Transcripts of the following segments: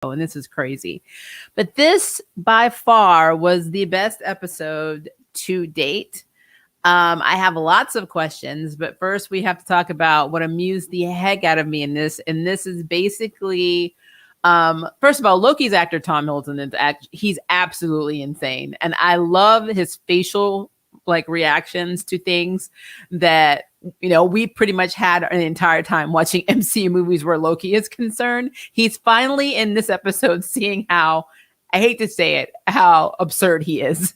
and this is crazy. But this by far was the best episode to date. I have lots of questions, but first we have to talk about what amused the heck out of me in this. And this is basically, first of all, Loki's actor Tom Hiddleston he's absolutely insane, and I love his facial like reactions to things that we pretty much had an entire time watching MCU movies where Loki is concerned. He's finally in this episode seeing how, I hate to say it, how absurd he is.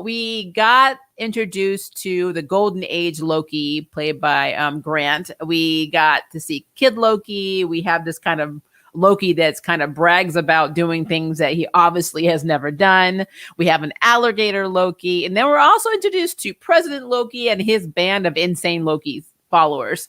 We got introduced to the Golden Age Loki, played by Grant. We got to see Kid Loki. We have this kind of Loki that's kind of brags about doing things that he obviously has never done. We have an alligator Loki. And then we're also introduced to President Loki and his band of insane Loki followers.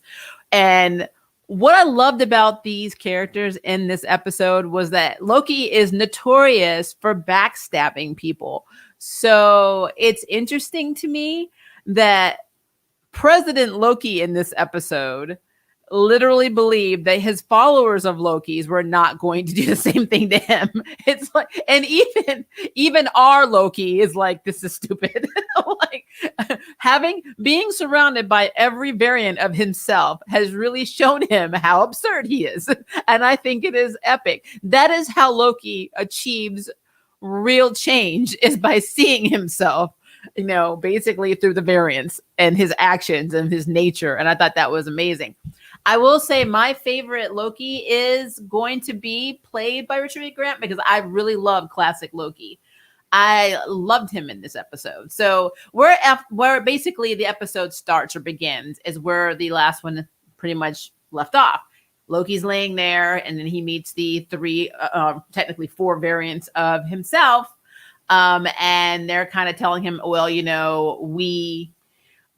And what I loved about these characters in this episode was that Loki is notorious for backstabbing people. So it's interesting to me that President Loki in this episode literally believed that his followers of Loki's were not going to do the same thing to him. It's like, and even our Loki is like, this is stupid. Like being surrounded by every variant of himself has really shown him how absurd he is. And I think it is epic. That is how Loki achieves real change, is by seeing himself, basically through the variants and his actions and his nature. And I thought that was amazing. I will say my favorite Loki is going to be played by Richard E. Grant, because I really love classic Loki. I loved him in this episode. So where basically the episode starts or begins is where the last one pretty much left off. Loki's laying there, and then he meets the technically four variants of himself. And they're kind of telling him, well, we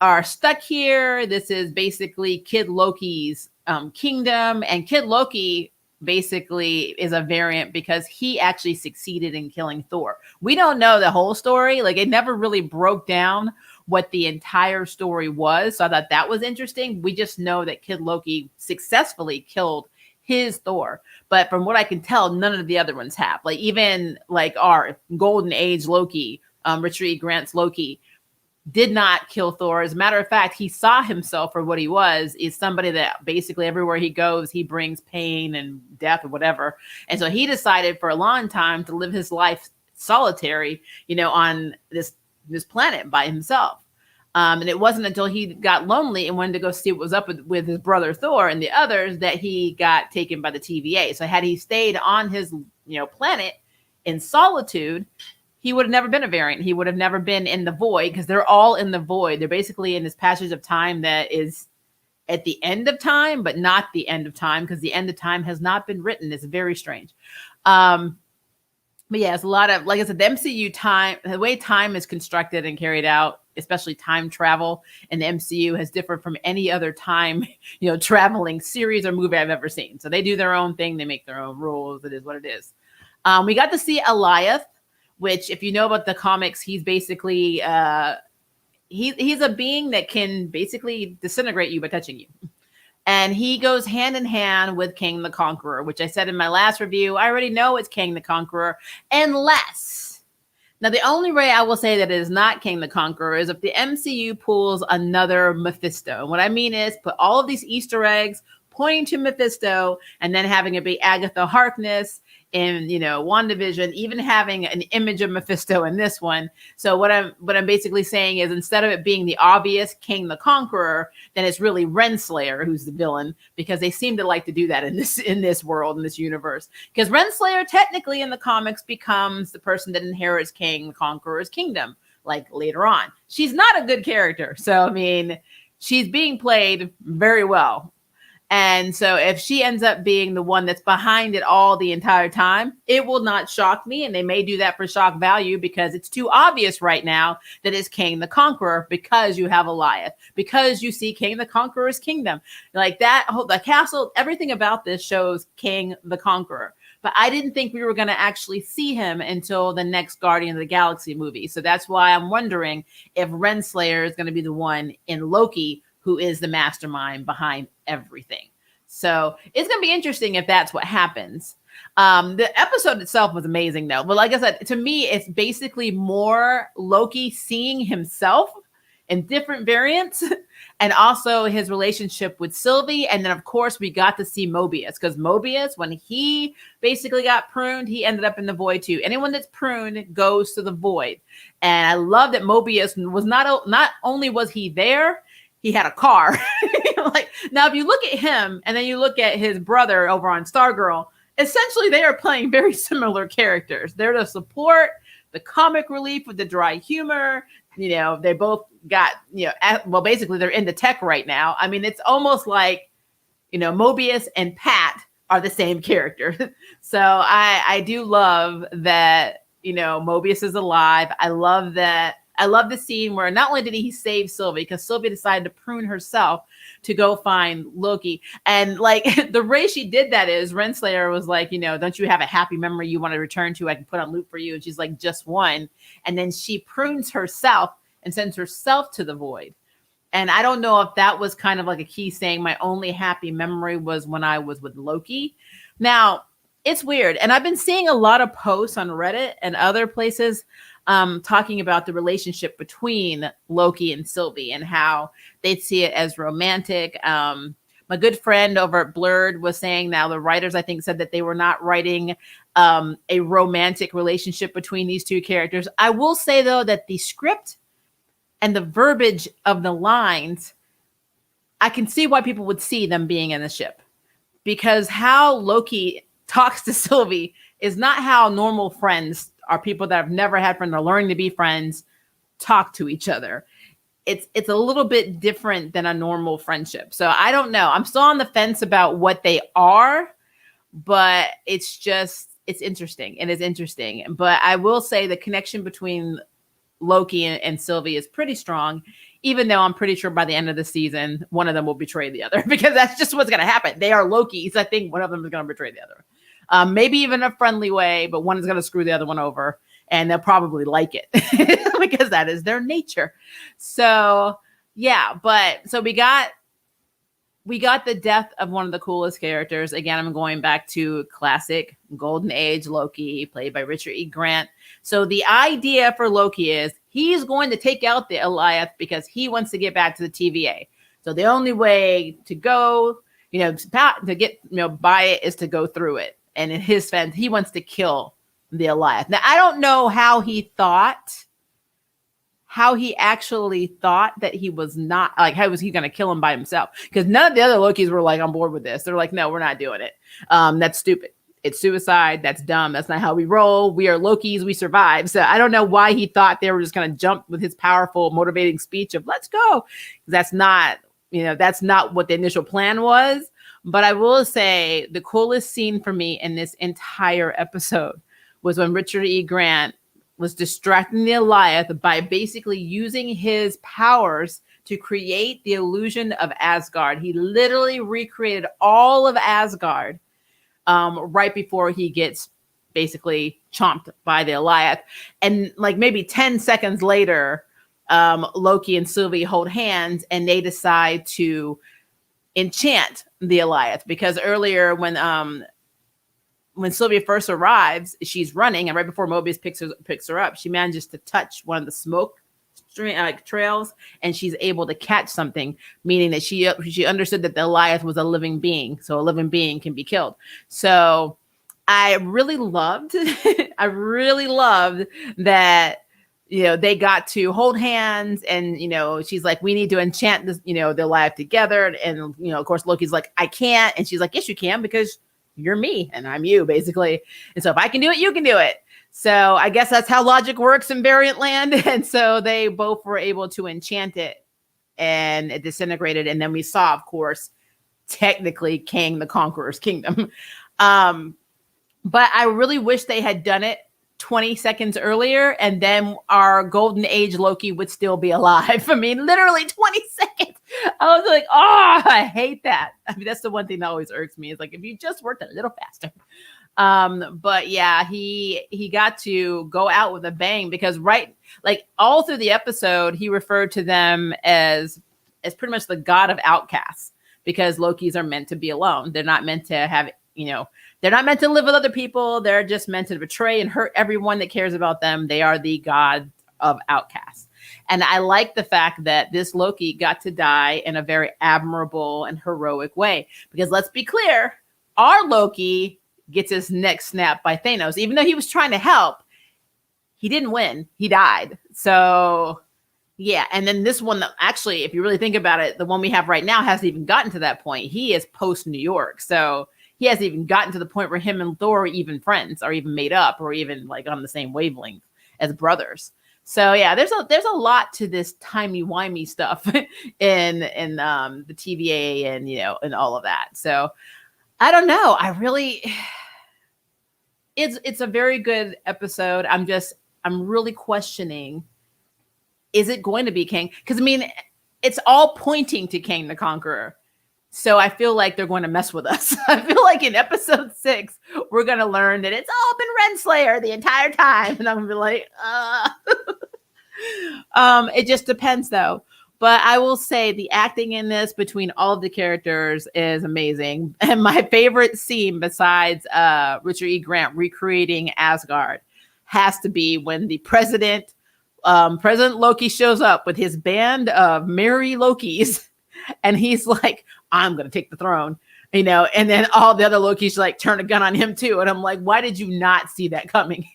are stuck here. This is basically Kid Loki's kingdom. And Kid Loki basically is a variant because he actually succeeded in killing Thor. We don't know the whole story. Like, it never really broke down what the entire story was. So I thought that was interesting. We just know that Kid Loki successfully killed his Thor. But from what I can tell, none of the other ones have. Like, even like our Golden Age Loki, Richard E. Grant's Loki, did not kill Thor. As a matter of fact, he saw himself for what he was, is somebody that basically everywhere he goes, he brings pain and death or whatever. And so he decided for a long time to live his life solitary, on this planet by himself. And it wasn't until he got lonely and wanted to go see what was up with his brother Thor and the others that he got taken by the TVA. So had he stayed on his, planet in solitude, he would have never been a variant. He would have never been in the void, because they're all in the void. They're basically in this passage of time that is at the end of time, but not the end of time, because the end of time has not been written. It's very strange. But yeah, it's a lot of, like I said, the MCU time, the way time is constructed and carried out, especially time travel in the MCU, has differed from any other time, traveling series or movie I've ever seen. So they do their own thing. They make their own rules. It is what it is. We got to see Eliath, which, if you know about the comics, he's basically he's a being that can basically disintegrate you by touching you. And he goes hand in hand with King the Conqueror, which I said in my last review, I already know it's King the Conqueror, unless, now the only way I will say that it is not King the Conqueror is if the MCU pulls another Mephisto. And what I mean is put all of these Easter eggs pointing to Mephisto, and then having it be Agatha Harkness in, WandaVision, even having an image of Mephisto in this one. So what I'm basically saying is, instead of it being the obvious King the Conqueror, then it's really Renslayer who's the villain, because they seem to like to do that in this world, in this universe. Because Renslayer technically in the comics becomes the person that inherits King the Conqueror's kingdom, like later on. She's not a good character. So, I mean, she's being played very well. And so if she ends up being the one that's behind it all the entire time, it will not shock me. And they may do that for shock value, because it's too obvious right now that it's King the Conqueror, because you have Eliath, because you see King the Conqueror's kingdom. Like that, the castle, everything about this shows King the Conqueror. But I didn't think we were going to actually see him until the next Guardian of the Galaxy movie. So that's why I'm wondering if Renslayer is going to be the one in Loki who is the mastermind behind everything. So it's going to be interesting if that's what happens. The episode itself was amazing though. But like I said, to me, it's basically more Loki seeing himself in different variants and also his relationship with Sylvie. And then of course we got to see Mobius, because Mobius, when he basically got pruned, he ended up in the void too. Anyone that's pruned goes to the void. And I love that Mobius was not only was he there, he had a car. Like, now if you look at him and then you look at his brother over on Stargirl, essentially they are playing very similar characters. They're the support, the comic relief with the dry humor. They both got, basically they're into tech right now. I mean, it's almost like, Mobius and Pat are the same character. So I do love that, Mobius is alive. I love the scene where not only did he save Sylvie, because Sylvie decided to prune herself to go find Loki. And like the way she did that is Renslayer was like, don't you have a happy memory you want to return to? I can put on loop for you. And she's like, just one. And then she prunes herself and sends herself to the void. And I don't know if that was kind of like a key saying my only happy memory was when I was with Loki. Now, it's weird. And I've been seeing a lot of posts on Reddit and other places talking about the relationship between Loki and Sylvie and how they see it as romantic. My good friend over at Blurred was saying now the writers, I think, said that they were not writing a romantic relationship between these two characters. I will say, though, that the script and the verbiage of the lines, I can see why people would see them being in the ship, because how Loki talks to Sylvie is not how normal friends are, people that have never had friends or learning to be friends, talk to each other. It's a little bit different than a normal friendship. So I don't know. I'm still on the fence about what they are, but it's interesting. It is interesting. But I will say the connection between Loki and Sylvie is pretty strong, even though I'm pretty sure by the end of the season, one of them will betray the other, because that's just what's going to happen. They are Lokis. I think one of them is going to betray the other. Maybe even a friendly way, but one is going to screw the other one over, and they'll probably like it because that is their nature. So yeah, so we got the death of one of the coolest characters. Again, I'm going back to classic Golden Age Loki, played by Richard E. Grant. So the idea for Loki is he's going to take out the Goliath because he wants to get back to the TVA. So the only way to go, to get by it is to go through it. And in his defense, he wants to kill the Goliath. Now, I don't know how he actually thought that he was not, like, how was he going to kill him by himself? Because none of the other Lokis were like on board with this. They're like, no, we're not doing it. That's stupid. It's suicide. That's dumb. That's not how we roll. We are Lokis. We survive. So I don't know why he thought they were just going to jump with his powerful, motivating speech of let's go. That's not what the initial plan was. But I will say the coolest scene for me in this entire episode was when Richard E. Grant was distracting the Goliath by basically using his powers to create the illusion of Asgard. He literally recreated all of Asgard right before he gets basically chomped by the Goliath. And like maybe 10 seconds later, Loki and Sylvie hold hands and they decide to enchant the Goliath, because earlier when Sylvia first arrives, she's running, and right before Mobius picks her up, she manages to touch one of the smoke trails, and she's able to catch something, meaning that she understood that the Goliath was a living being, so a living being can be killed. So I really loved that. They got to hold hands, and she's like, we need to enchant this, their life together. And of course Loki's like, I can't, and she's like, yes you can, because you're me and I'm you, basically. And so if I can do it, you can do it. So I guess that's how logic works in variant land. And so they both were able to enchant it, and it disintegrated. And then we saw, of course, technically Kang the Conqueror's kingdom. But I really wish they had done it 20 seconds earlier, and then our Golden Age Loki would still be alive. I mean, literally 20 seconds. I was like, oh, I hate that. I mean, that's the one thing that always irks me, is like, if you just worked a little faster. But yeah, he got to go out with a bang, because all through the episode, he referred to them as pretty much the god of outcasts, because Lokis are meant to be alone. They're not meant to have, They're not meant to live with other people. They're just meant to betray and hurt everyone that cares about them. They are the god of outcasts. And I like the fact that this Loki got to die in a very admirable and heroic way. Because let's be clear, our Loki gets his neck snapped by Thanos. Even though he was trying to help, he didn't win. He died. So, yeah. And then this one, actually, if you really think about it, the one we have right now hasn't even gotten to that point. He is post New York. So he hasn't even gotten to the point where him and Thor are even friends, or even made up, or even like on the same wavelength as brothers. So yeah, there's a lot to this timey-wimey stuff in the TVA and and all of that. So I don't know. It's a very good episode. I'm really questioning, is it going to be Kang? Because I mean, it's all pointing to Kang the Conqueror. So I feel like they're going to mess with us. I feel like in episode 6, we're going to learn that it's all been Renslayer the entire time. And I'm going to be like, it just depends though. But I will say the acting in this between all of the characters is amazing. And my favorite scene besides Richard E. Grant recreating Asgard has to be when the President Loki shows up with his band of merry Lokis. And he's like, I'm going to take the throne, and then all the other Lokis like turn a gun on him too. And I'm like, why did you not see that coming?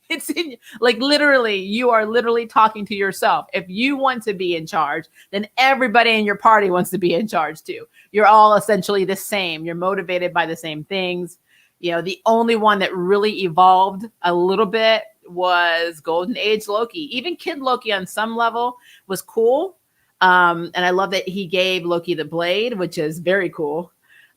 It's like literally, you are literally talking to yourself. If you want to be in charge, then everybody in your party wants to be in charge too. You're all essentially the same. You're motivated by the same things. The only one that really evolved a little bit was Golden Age Loki. Even Kid Loki on some level was cool. And I love that he gave Loki the blade, which is very cool.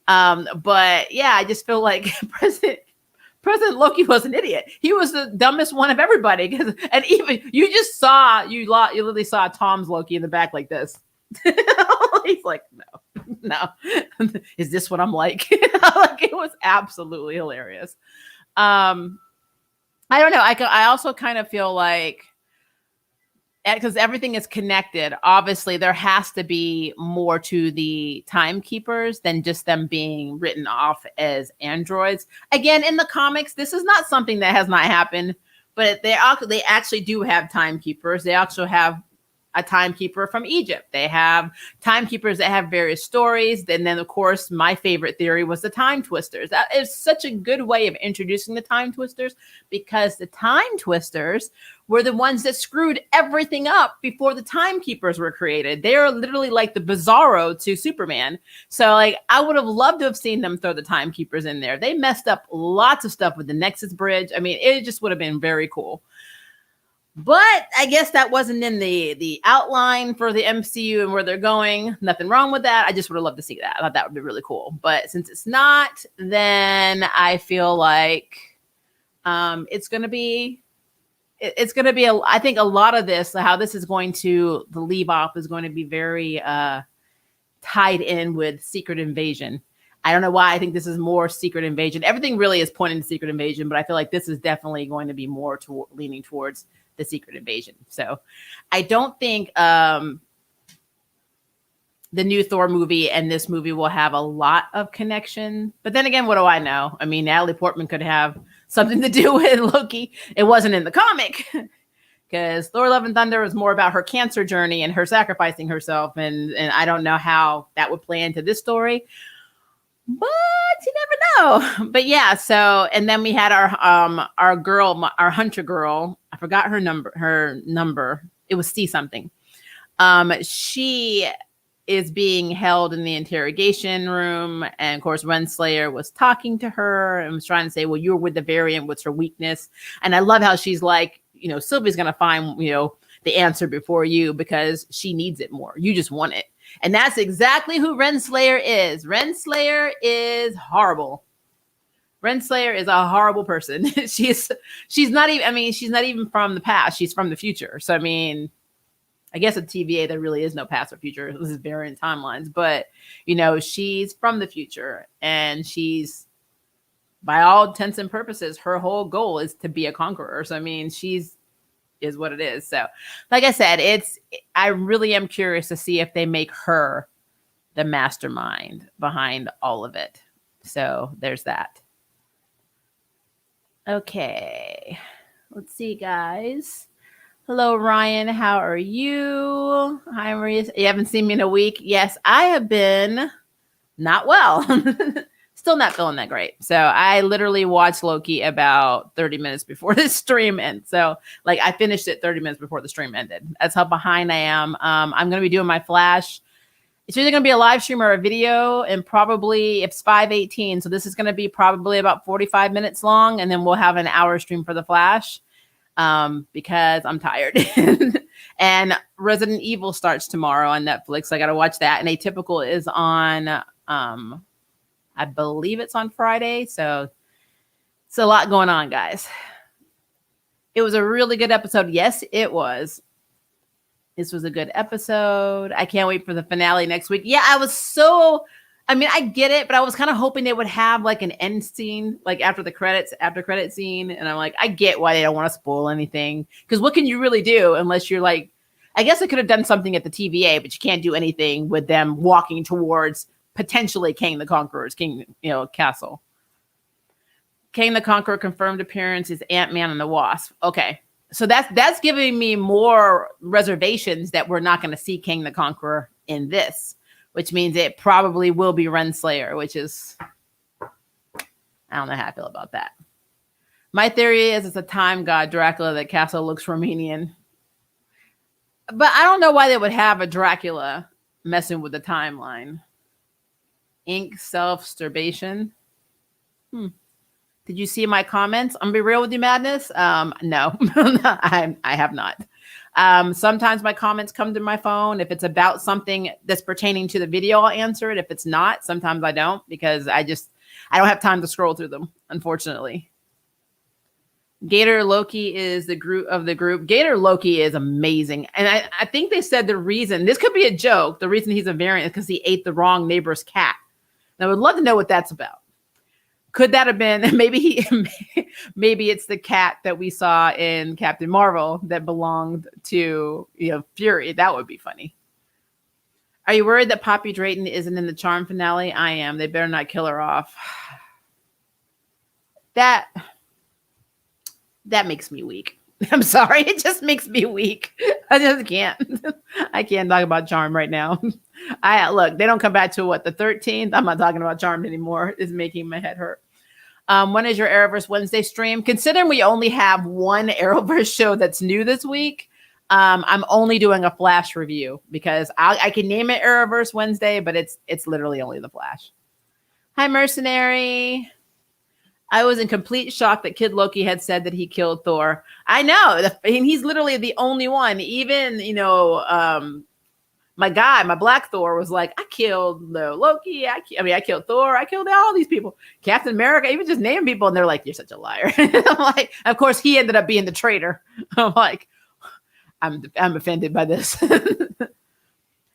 But yeah, I just feel like President Loki was an idiot. He was the dumbest one of everybody. And even you literally saw Tom's Loki in the back like this. He's like, no. Is this what I'm like? Like, it was absolutely hilarious. I don't know. I also kind of feel like, because everything is connected, obviously there has to be more to the timekeepers than just them being written off as androids. Again, in the comics, this is not something that has not happened, but they actually do have timekeepers. They also have a timekeeper from Egypt. They have timekeepers that have various stories. And then, of course, my favorite theory was the time twisters. That is such a good way of introducing the time twisters, because the time twisters were the ones that screwed everything up before the timekeepers were created. They are literally like the Bizarro to Superman. So like, I would have loved to have seen them throw the timekeepers in there. They messed up lots of stuff with the Nexus Bridge. I mean, it just would have been very cool. But I guess that wasn't in the outline for the MCU and where they're going. Nothing wrong with that. I just would have loved to see that. I thought that would be really cool. But since it's not, then I feel like it's going to be, I think a lot of this, how this is going to, the leave off is going to be very tied in with Secret Invasion. I don't know why I think this is more Secret Invasion. Everything really is pointing to Secret Invasion, but I feel like this is definitely going to be more leaning towards the Secret Invasion. So I don't think the new Thor movie and this movie will have a lot of connection. But then again, what do I know? I mean, Natalie Portman could have something to do with Loki. It wasn't in the comic, because Thor Love and Thunder was more about her cancer journey and her sacrificing herself. And I don't know how that would play into this story, but you never know. But yeah, so, and then we had our girl, our hunter girl. I forgot her number. It was C something. She is being held in the interrogation room. And of course, Renslayer was talking to her and was trying to say, well, you're with the variant. What's her weakness? And I love how she's like, Sylvie's going to find, the answer before you, because she needs it more. You just want it. And that's exactly who Renslayer is. Renslayer is horrible. Renslayer is a horrible person. she's not even from the past. She's from the future. So, I mean, I guess at TVA, there really is no past or future. This is variant timelines. But, she's from the future. And she's, by all intents and purposes, her whole goal is to be a conqueror. So, I mean, is what it is. So, like I said, I really am curious to see if they make her the mastermind behind all of it. So there's that. Okay. Let's see, guys. Hello, Ryan. How are you? Hi, Maria. You haven't seen me in a week. Yes, I have been not well. Still not feeling that great. So I literally watched Loki about 30 minutes before the stream ended. So like I finished it 30 minutes before the stream ended. That's how behind I am. I'm going to be doing my Flash. It's either going to be a live stream or a video, and probably it's 5:18. So this is going to be probably about 45 minutes long, and then we'll have an hour stream for the Flash because I'm tired. And Resident Evil starts tomorrow on Netflix. I got to watch that. And Atypical is on, I believe it's on Friday. So it's a lot going on, guys. It was a really good episode. Yes, it was. This was a good episode. I can't wait for the finale next week. Yeah, I get it, but I was kind of hoping they would have like an end scene, like after credit scene. And I'm like, I get why they don't want to spoil anything. Because what can you really do unless you're like, I guess I could have done something at the TVA, but you can't do anything with them walking towards potentially Kang the Conqueror's castle. Kang the Conqueror confirmed appearance is Ant-Man and the Wasp. Okay. So that's giving me more reservations that we're not going to see Kang the Conqueror in this, which means it probably will be Renslayer, which is, I don't know how I feel about that. My theory is it's a time god Dracula that Castle looks Romanian. But I don't know why they would have a Dracula messing with the timeline. Ink self-sturbation. Did you see my comments? I'm gonna be real with you, Madness. No, I have not. Sometimes my comments come to my phone. If it's about something that's pertaining to the video, I'll answer it. If it's not, sometimes I don't because I don't have time to scroll through them, unfortunately. Gator Loki is the group. Gator Loki is amazing. And I think they said the reason, this could be a joke, the reason he's a variant is because he ate the wrong neighbor's cat. And I would love to know what that's about. Could that have been maybe it's the cat that we saw in Captain Marvel that belonged to Fury? That would be funny. Are you worried that Poppy Drayton isn't in the Charm finale? I am. They better not kill her off. That makes me weak. I'm sorry. It just makes me weak. I just can't. I can't talk about Charm right now. Look, they don't come back to the 13th. I'm not talking about Charmed anymore. It's making my head hurt. When is your Arrowverse Wednesday stream? Considering we only have one Arrowverse show that's new this week, I'm only doing a Flash review because I can name it Arrowverse Wednesday, but it's literally only the Flash. Hi, Mercenary. I was in complete shock that Kid Loki had said that he killed Thor. I know. He's literally the only one. Even, my Black Thor was like, I killed Loki. I killed Thor. I killed all these people. Captain America, even just name people. And they're like, you're such a liar. I'm like, of course, he ended up being the traitor. I'm like, I'm offended by this.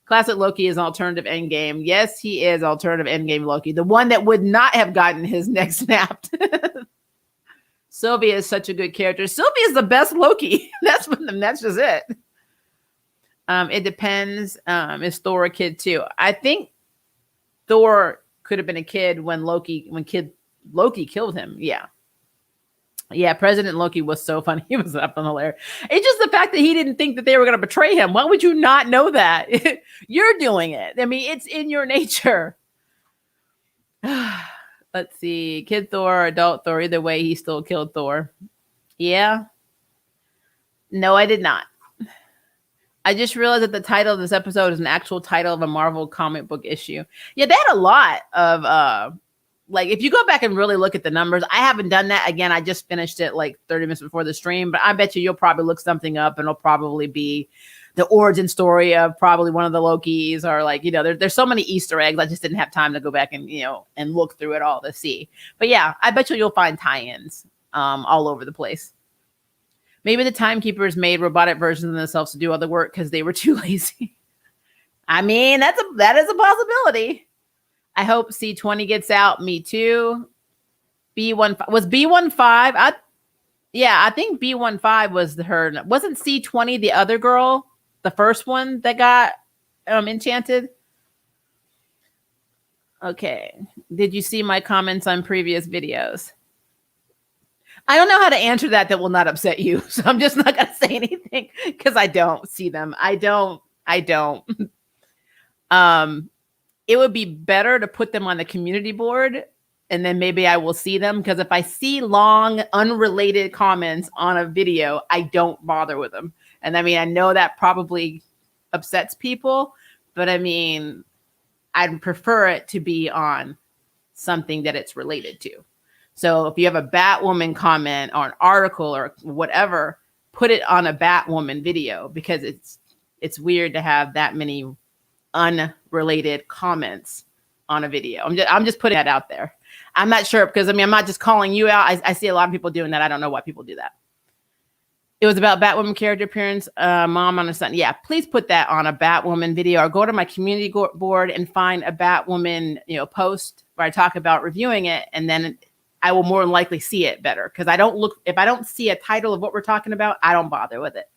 Classic Loki is an alternative Endgame. Yes, he is alternative Endgame Loki. The one that would not have gotten his neck snapped. Sylvia is such a good character. Sylvia is the best Loki. That's just it. It depends. Is Thor a kid too? I think Thor could have been a kid when Loki killed him. Yeah. Yeah, President Loki was so funny. He was up on hilarious. It's just the fact that he didn't think that they were going to betray him. Why would you not know that? You're doing it. I mean, it's in your nature. Let's see. Kid Thor, adult Thor. Either way, he still killed Thor. Yeah. No, I did not. I just realized that the title of this episode is an actual title of a Marvel comic book issue. Yeah, they had a lot of if you go back and really look at the numbers, I haven't done that. Again, I just finished it like 30 minutes before the stream, but I bet you'll probably look something up and it'll probably be the origin story of probably one of the Lokis or there's so many Easter eggs. I just didn't have time to go back and, and look through it all to see. But yeah, I bet you'll find tie-ins all over the place. Maybe the timekeepers made robotic versions of themselves to do other work because they were too lazy. I mean, that is a possibility. I hope C20 gets out. Me too. B15 was B15. I think B15 was her. Wasn't C20 the other girl, the first one that got enchanted? Okay. Did you see my comments on previous videos? I don't know how to answer that will not upset you. So I'm just not going to say anything because I don't see them. I don't. It would be better to put them on the community board and then maybe I will see them. Because if I see long, unrelated comments on a video, I don't bother with them. And I mean, I know that probably upsets people, but I mean, I'd prefer it to be on something that it's related to. So if you have a Batwoman comment or an article or whatever, put it on a Batwoman video because it's weird to have that many unrelated comments on a video. I'm just putting that out there. I'm not sure because I mean, I'm not just calling you out. I see a lot of people doing that. I don't know why people do that. It was about Batwoman character appearance, mom on a son. Yeah, please put that on a Batwoman video or go to my community board and find a Batwoman, post where I talk about reviewing it. And then I will more than likely see it better because if I don't see a title of what we're talking about, I don't bother with it.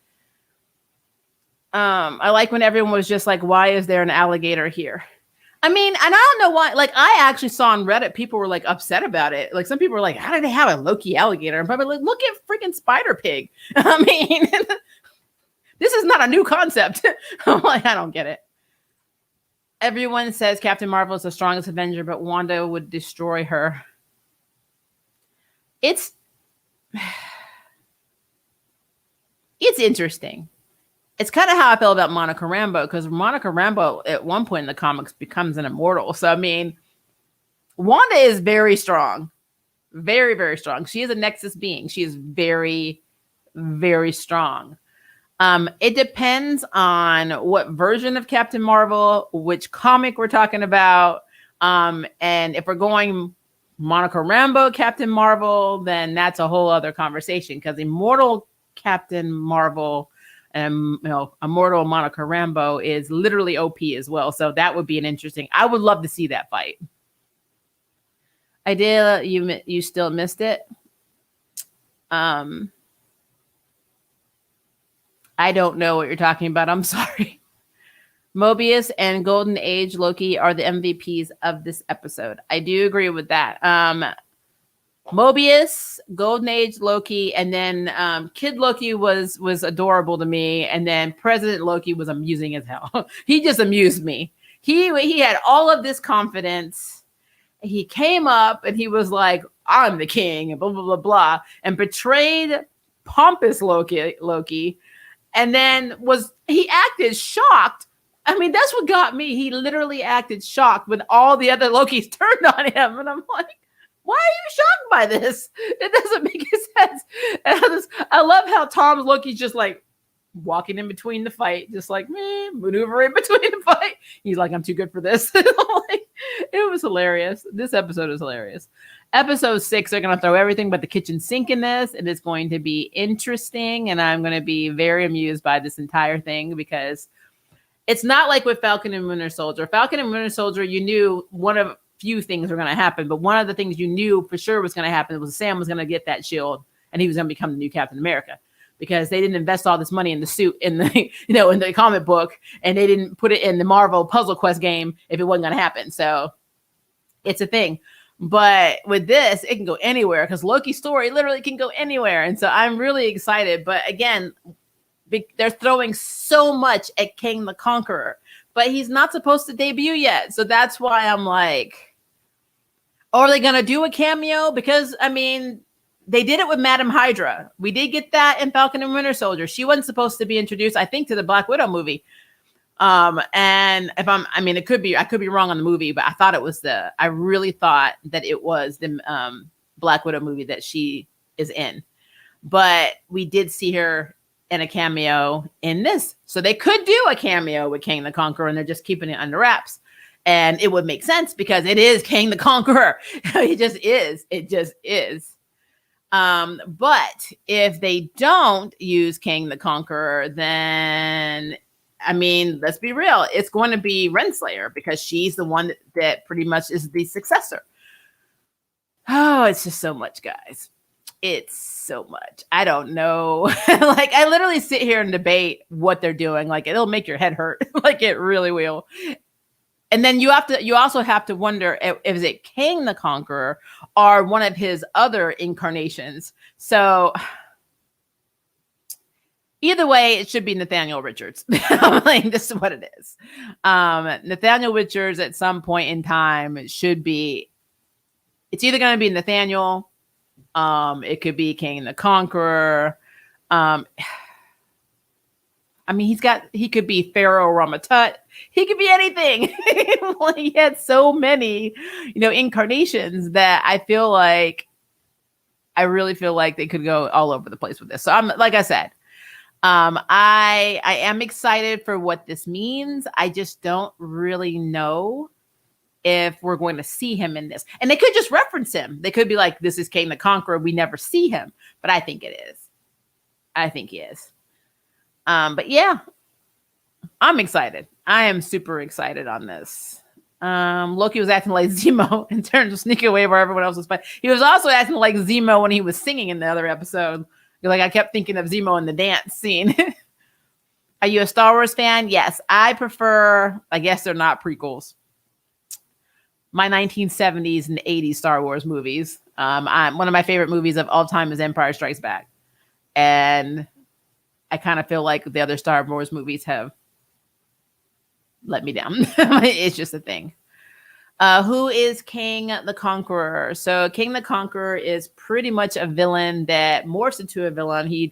I like when everyone was just like, why is there an alligator here? I mean, and I don't know why, like I actually saw on Reddit, people were like upset about it. Like some people were like, how did they have a Loki alligator? And probably like, look at freaking Spider Pig. I mean, this is not a new concept. I'm like, I don't get it. Everyone says Captain Marvel is the strongest Avenger, but Wanda would destroy her. It's interesting. It's kind of how I feel about Monica Rambeau because Monica Rambeau at one point in the comics becomes an immortal. So, I mean, Wanda is very strong, very, very strong. She is a Nexus being. She is very, very strong. It depends on what version of Captain Marvel, which comic we're talking about. And if we're going Monica Rambeau, Captain Marvel, then that's a whole other conversation because immortal Captain Marvel and immortal Monica Rambeau is literally OP as well. So that would be I would love to see that fight. Idea, you still missed it. I don't know what you're talking about. I'm sorry. Mobius and Golden Age Loki are the MVPs of this episode. I do agree with that. Mobius, Golden Age Loki, and then Kid Loki was adorable to me, and then President Loki was amusing as hell. He just amused me. He had all of this confidence. He came up and he was like, "I'm the king," and blah blah blah blah, and betrayed pompous Loki, and then he acted shocked. I mean, that's what got me. He literally acted shocked when all the other Lokis turned on him, and I'm like, why are you shocked by this? It doesn't make any sense. And I love how Tom's Loki's just like walking in between the fight, just like maneuvering between the fight. He's like, I'm too good for this. Like, it was hilarious. This episode is hilarious. Episode 6, they're going to throw everything but the kitchen sink in this, and it's going to be interesting, and I'm going to be very amused by this entire thing because it's not like with Falcon and Winter Soldier. Falcon and Winter Soldier, you knew one of few things were going to happen, but one of the things you knew for sure was going to happen was Sam was going to get that shield and he was going to become the new Captain America because they didn't invest all this money in the suit in the in the comic book, and they didn't put it in the Marvel Puzzle Quest game if it wasn't going to happen. So it's a thing. But with this, it can go anywhere because Loki's story literally can go anywhere. And so I'm really excited. But again, they're throwing so much at King the Conqueror, but he's not supposed to debut yet. So that's why I'm like, are they going to do a cameo? Because, I mean, they did it with Madam Hydra. We did get that in Falcon and Winter Soldier. She wasn't supposed to be introduced, I think, to the Black Widow movie. And it could be, I could be wrong on the movie, but I really thought that it was the Black Widow movie that she is in. But we did see her in a cameo in this. So they could do a cameo with King the Conqueror, and they're just keeping it under wraps. And it would make sense because it is King the Conqueror. It just is. It just is. But if they don't use King the Conqueror, then, I mean, let's be real. It's going to be Renslayer because she's the one that pretty much is the successor. Oh, it's just so much, guys. It's so much. I don't know. Like, I literally sit here and debate what they're doing. Like, it'll make your head hurt. Like, it really will. And then you also have to wonder if is it Kang the Conqueror or one of his other incarnations. So either way, it should be Nathaniel Richards. I'm like, this is what it is. Nathaniel Richards at some point in time should be. It's either going to be Nathaniel. It could be Kang the Conqueror. I mean, he could be Pharaoh Ramatut. He could be anything. He had so many, incarnations that I really feel like they could go all over the place with this. So like I said, I am excited for what this means. I just don't really know if we're going to see him in this. And they could just reference him. They could be like, this is Kang the Conqueror. We never see him. But I think it is. I think he is. But yeah, I'm excited. I am super excited on this. Loki was acting like Zemo in terms of sneaking away where everyone else was fighting. He was also acting like Zemo when he was singing in the other episode. Like I kept thinking of Zemo in the dance scene. Are you a Star Wars fan? Yes. I prefer, I guess they're not prequels, my 1970s and 80s Star Wars movies. One of my favorite movies of all time is Empire Strikes Back. And I kind of feel like the other Star Wars movies have let me down. It's just a thing. Who is Kang the Conqueror? So Kang the Conqueror is pretty much a villain that morphs into a villain. He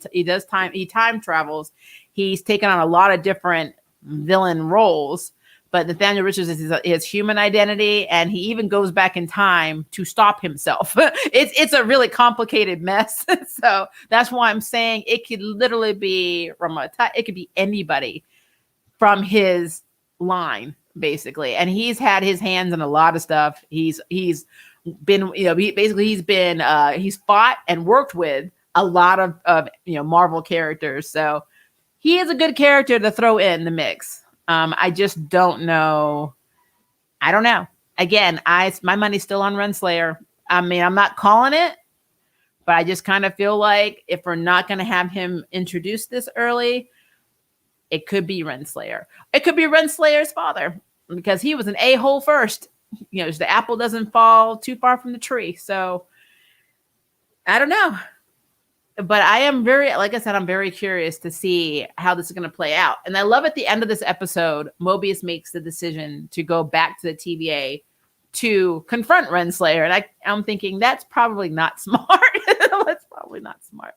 time travels. He's taken on a lot of different villain roles, but Nathaniel Richards is his human identity, and he even goes back in time to stop himself. It's a really complicated mess. So that's why I'm saying it could literally be it could be anybody from his line, basically. And he's had his hands in a lot of stuff. He's been, he's fought and worked with a lot of Marvel characters. So he is a good character to throw in the mix. I just don't know. I don't know. Again, my money's still on Renslayer. I mean, I'm not calling it, but I just kind of feel like if we're not going to have him introduced this early, it could be Renslayer. It could be Renslayer's father, because he was an a-hole first. The apple doesn't fall too far from the tree. So I don't know. But I am like I said, I'm very curious to see how this is going to play out. And I love at the end of this episode, Mobius makes the decision to go back to the TVA to confront Renslayer. And I'm thinking that's probably not smart. That's probably not smart.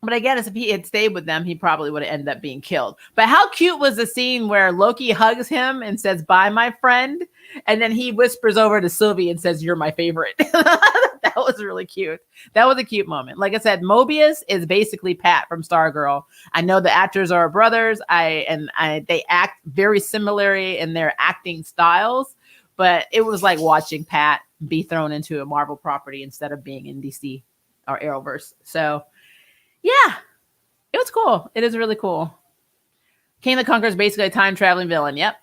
But again, if he had stayed with them, he probably would have ended up being killed. But how cute was the scene where Loki hugs him and says, "Bye, my friend." And then he whispers over to Sylvie and says, "You're my favorite." That was really cute. That was a cute moment. Like I said, Mobius is basically Pat from Stargirl. I know the actors are brothers. They act very similarly in their acting styles, but it was like watching Pat be thrown into a Marvel property instead of being in DC or Arrowverse. So yeah, it was cool. It is really cool. Kang the Conqueror is basically a time-traveling villain. Yep.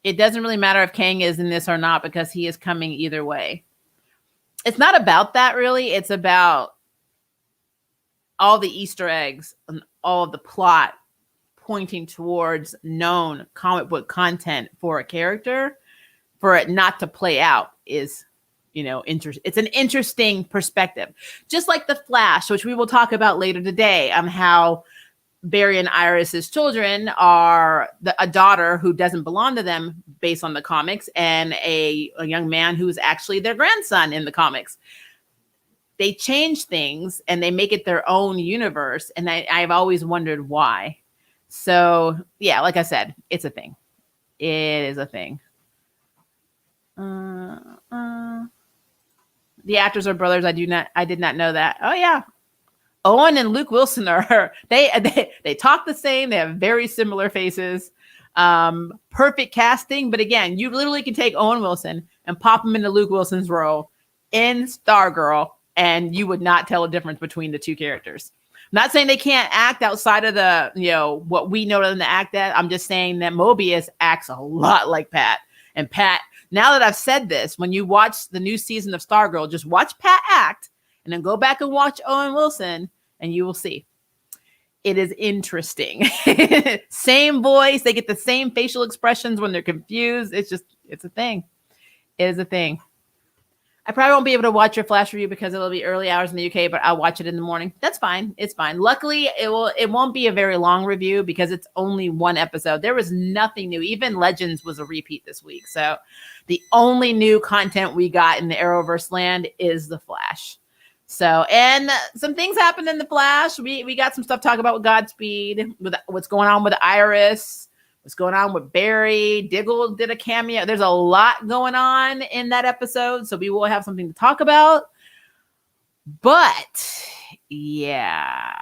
It doesn't really matter if Kang is in this or not, because he is coming either way. It's not about that, really. It's about all the Easter eggs and all of the plot pointing towards known comic book content for a character. For it not to play out is it's an interesting perspective. Just like The Flash, which we will talk about later today, on how Barry and Iris's children are a daughter who doesn't belong to them based on the comics, and a young man who's actually their grandson in the comics. They change things and they make it their own universe. And I've always wondered why. So yeah, like I said, it's a thing. It is a thing. The actors are brothers. I did not know that. Oh yeah. Owen and Luke Wilson they talk the same. They have very similar faces. Perfect casting. But again, you literally can take Owen Wilson and pop him into Luke Wilson's role in Stargirl, and you would not tell a difference between the two characters. I'm not saying they can't act outside of the, what we know them to act at. I'm just saying that Mobius acts a lot like Pat. And Pat, now that I've said this, when you watch the new season of Stargirl, just watch Pat act and then go back and watch Owen Wilson and you will see. it is interesting. Same voice. They get the same facial expressions when they're confused. It's a thing. It is a thing. I probably won't be able to watch your Flash review because it'll be early hours in the UK, but I'll watch it in the morning. That's fine. It's fine. Luckily, it won't be a very long review because it's only one episode. There was nothing new. Even Legends was a repeat this week. So the only new content we got in the Arrowverse land is the Flash. So, and some things happened in the Flash. We got some stuff to talk about with Godspeed, with what's going on with Iris. What's going on with Barry? Diggle did a cameo. There's a lot going on in that episode, so we will have something to talk about. But yeah.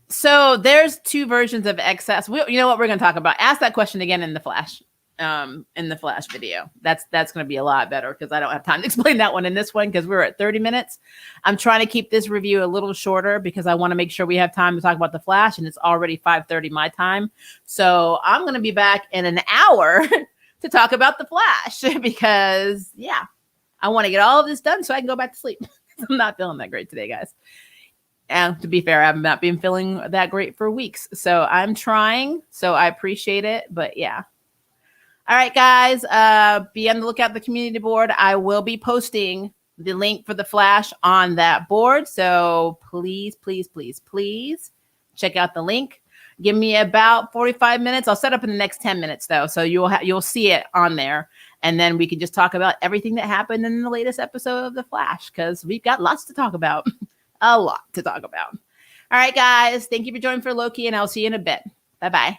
So there's two versions of excess. You know what we're going to talk about? Ask that question again in the Flash. In the Flash video. That's going to be a lot better because I don't have time to explain that one in this one because we're at 30 minutes. I'm trying to keep this review a little shorter because I want to make sure we have time to talk about the Flash, and it's already 5:30 my time. So I'm going to be back in an hour to talk about the Flash because I want to get all of this done so I can go back to sleep. I'm not feeling that great today, guys. And to be fair, I have not been feeling that great for weeks. So I'm trying. So I appreciate it. But yeah. All right, guys, be on the lookout for the community board. I will be posting the link for the Flash on that board. So please check out the link. Give me about 45 minutes. I'll set up in the next 10 minutes, though. So you'll see it on there. And then we can just talk about everything that happened in the latest episode of the Flash because we've got lots to talk about. A lot to talk about. All right, guys. Thank you for joining for Loki, and I'll see you in a bit. Bye-bye.